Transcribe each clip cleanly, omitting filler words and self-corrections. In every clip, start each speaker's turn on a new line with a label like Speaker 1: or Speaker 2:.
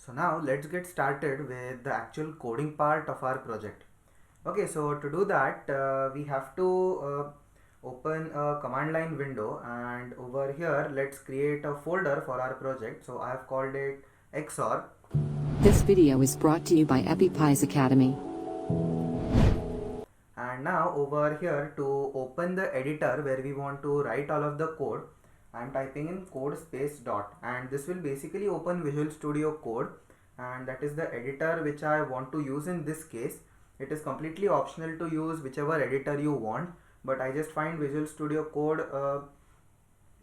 Speaker 1: So now let's get started with the actual coding part of our project. Okay, so to do that, we have to open a command line window, and over here let's create a folder for our project. So I have called it XOR.
Speaker 2: This video is brought to you by EpiPies Academy.
Speaker 1: And now over here to open the editor where we want to write all of the code, I'm typing in code space dot, and this will basically open Visual Studio Code, and that is the editor which I want to use in this case. It is completely optional to use whichever editor you want, but I just find Visual Studio Code a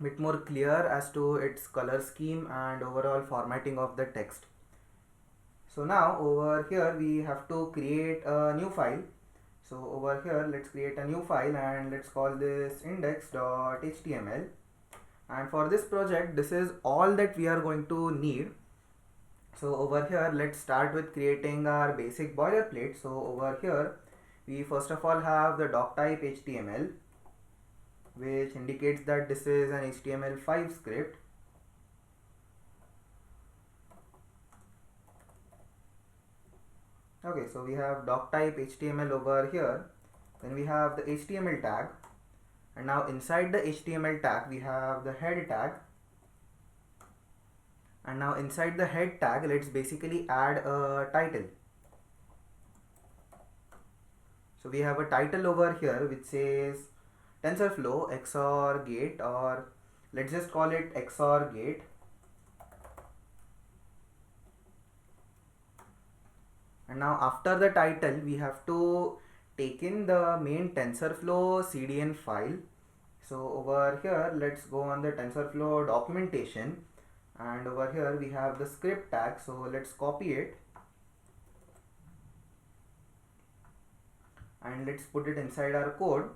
Speaker 1: bit more clear as to its color scheme and overall formatting of the text. So now over here we have to create a new file. So over here let's create a new file and let's call this index.html. And for this project, this is all that we are going to need. So over here let's start with creating our basic boilerplate. So over here we first of all have the doc type HTML, which indicates that this is an HTML5 script. Okay, so we have doc type HTML over here. Then we have the HTML tag, and now inside the HTML tag we have the head tag, and now inside the head tag let's basically add a title. So we have a title over here which says TensorFlow XOR gate, or let's just call it XOR gate. And now after the title we have to take in the main TensorFlow CDN file. So over here let's go on the TensorFlow documentation, and over here we have the script tag. So let's copy it and let's put it inside our code.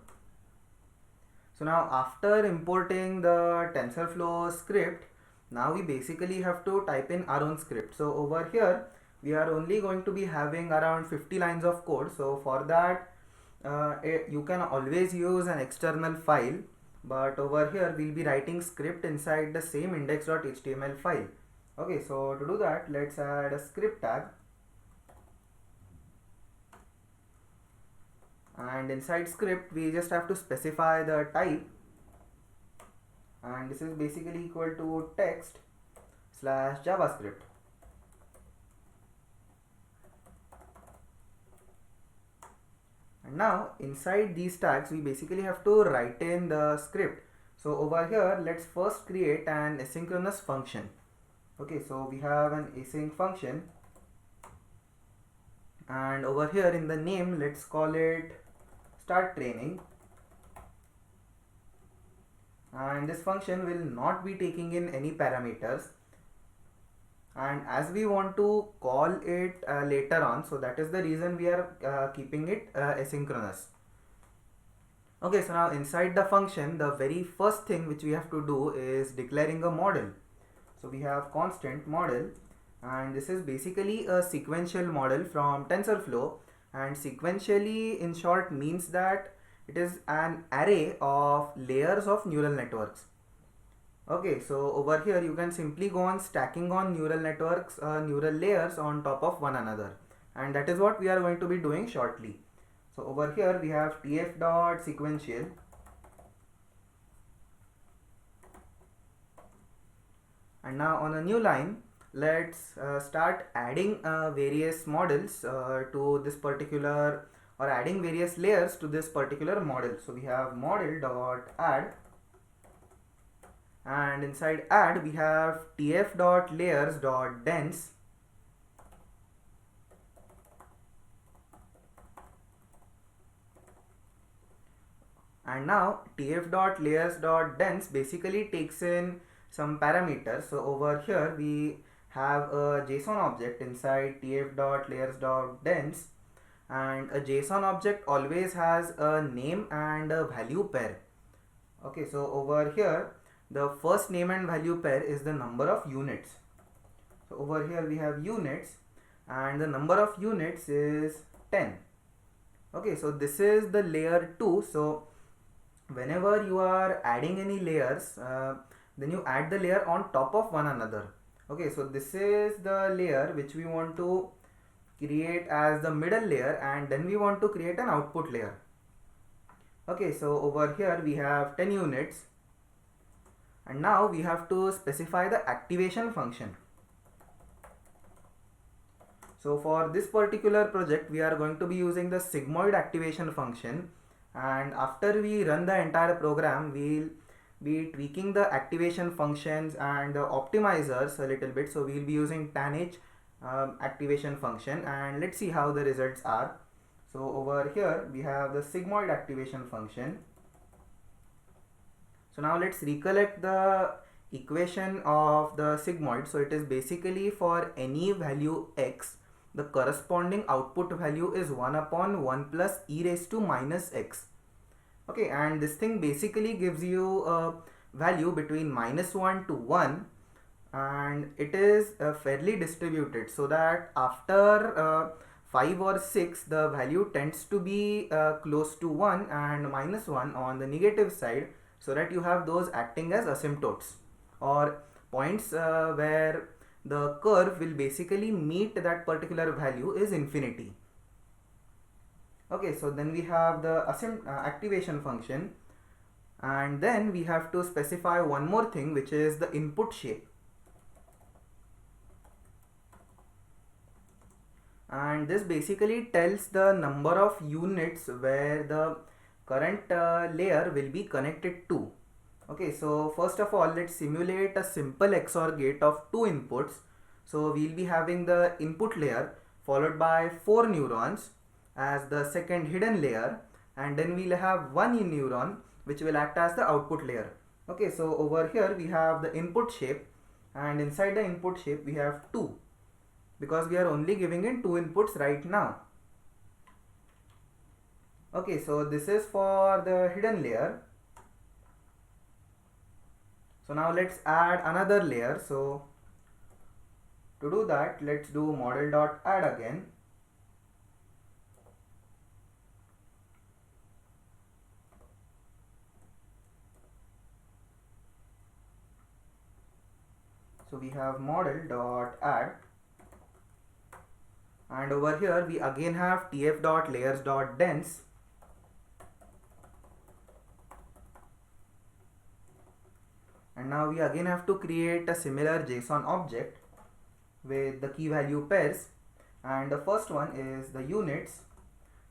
Speaker 1: So now after importing the TensorFlow script, now we basically have to type in our own script. So over here we are only going to be having around 50 lines of code. So for that you can always use an external file, but over here we'll be writing script inside the same index.html file. Okay, so to do that let's add a script tag, and inside script we just have to specify the type, and this is basically equal to text slash JavaScript. And now inside these tags we basically have to write in the script. So over here let's first create an asynchronous function. Okay, so we have an async function, and over here in the name let's call it start training, and this function will not be taking in any parameters, and as we want to call it later on, so that is the reason we are keeping it asynchronous. Okay, so now inside the function the very first thing which we have to do is declaring a model. So we have constant model, and this is basically a sequential model from TensorFlow, and sequentially in short means that it is an array of layers of neural networks. Okay, so over here you can simply go on stacking on neural networks, neural layers on top of one another, and that is what we are going to be doing shortly. So over here we have tf.sequential, and now on a new line let's start adding various models to this particular, or adding various layers to this particular model. So we have model.add, and inside add we have tf.layers.dense, and now tf.layers.dense basically takes in some parameters. So over here we have a JSON object inside tf.layers.dense, and a JSON object always has a name and a value pair. Okay, so over here the first name and value pair is the number of units. So over here we have units, and the number of units is 10. Okay, so this is the layer 2. So whenever you are adding any layers, then you add the layer on top of one another. Okay, so this is the layer which we want to create as the middle layer, and then we want to create an output layer. Okay, so over here we have 10 units, and now we have to specify the activation function. So for this particular project we are going to be using the sigmoid activation function, and after we run the entire program we'll be tweaking the activation functions and the optimizers a little bit. So we'll be using tanh activation function, and let's see how the results are. So over here we have the sigmoid activation function. So now let's recollect the equation of the sigmoid. So it is basically for any value x, the corresponding output value is 1 upon 1 plus e raised to minus x. Okay, and this thing basically gives you a value between -1 to 1, and it is fairly distributed, so that after 5 or 6 the value tends to be close to 1 and -1 on the negative side, so that you have those acting as asymptotes or points where the curve will basically meet that particular value is infinity. Okay, so then we have the activation function, and then we have to specify one more thing, which is the input shape. And this basically tells the number of units where the current layer will be connected to. Okay, so first of all let's simulate a simple XOR gate of 2 inputs. So we'll be having the input layer followed by 4 neurons as the second hidden layer, and then we'll have one neuron which will act as the output layer. Okay, so over here we have the input shape, and inside the input shape we have 2, because we are only giving in 2 inputs right now. Okay, so this is for the hidden layer. So now let's add another layer. So to do that, let's do model.add again. So we have model.add, and over here we again have tf.layers.dense, and now we again have to create a similar JSON object with the key value pairs, and the first one is the units,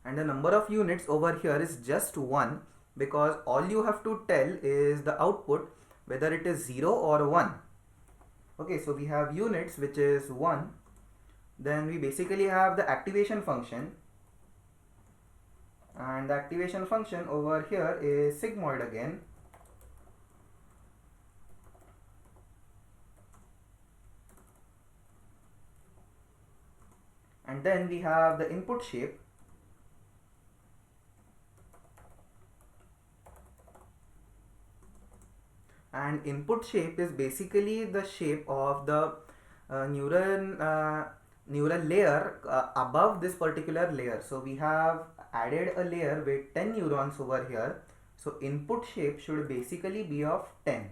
Speaker 1: and the number of units over here is just 1, because all you have to tell is the output whether it is 0 or 1. Okay, so we have units which is 1. Then we basically have the activation function, and the activation function over here is sigmoid again. And then we have the input shape, and input shape is basically the shape of the neural layer above this particular layer. So we have added a layer with 10 neurons over here, so input shape should basically be of 10.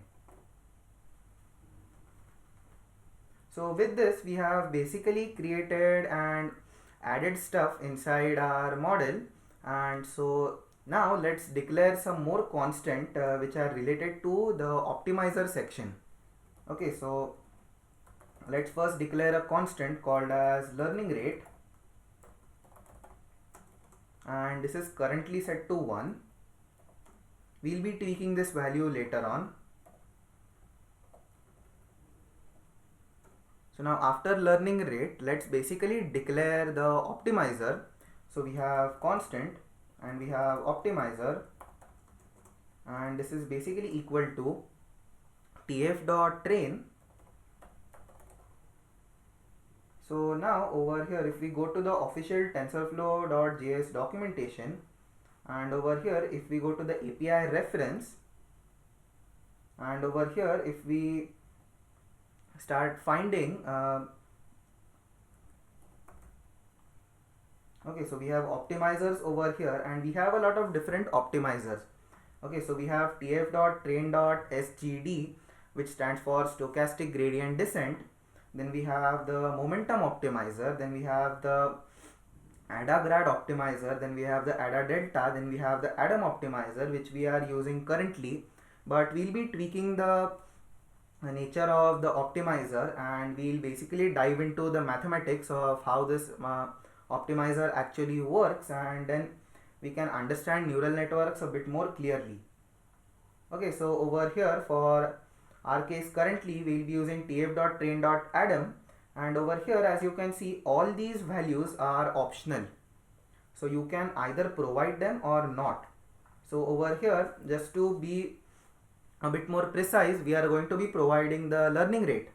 Speaker 1: So with this we have basically created and added stuff inside our model, and so now let's declare some more constant which are related to the optimizer section. Okay, so let's first declare a constant called as learning rate, and this is currently set to 1. We'll be tweaking this value later on. So now after learning rate, let's basically declare the optimizer. So we have constant and we have optimizer, and this is basically equal to tf.train. So now over here if we go to the official tensorflow.js documentation, and over here if we go to the API reference, and over here if we start finding okay, so we have optimizers over here, and we have a lot of different optimizers. Okay, so we have tf.train.sgd, which stands for stochastic gradient descent, then we have the momentum optimizer, then we have the ADA grad optimizer, then we have the ADA delta, then we have the ADAM optimizer, which we are using currently, but we'll be tweaking the nature of the optimizer, and we'll basically dive into the mathematics of how this optimizer actually works, and then we can understand neural networks a bit more clearly. Okay, so over here for our case currently we'll be using tf.train.adam, and over here as you can see all these values are optional, so you can either provide them or not. So over here, just to be a bit more precise, we are going to be providing the learning rate.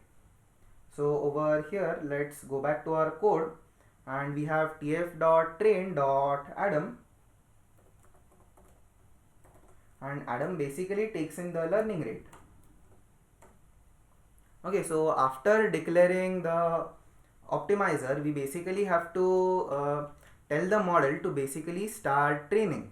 Speaker 1: So over here let's go back to our code, and we have tf.train.adam, and Adam basically takes in the learning rate. Okay, so after declaring the optimizer, we basically have to tell the model to basically start training.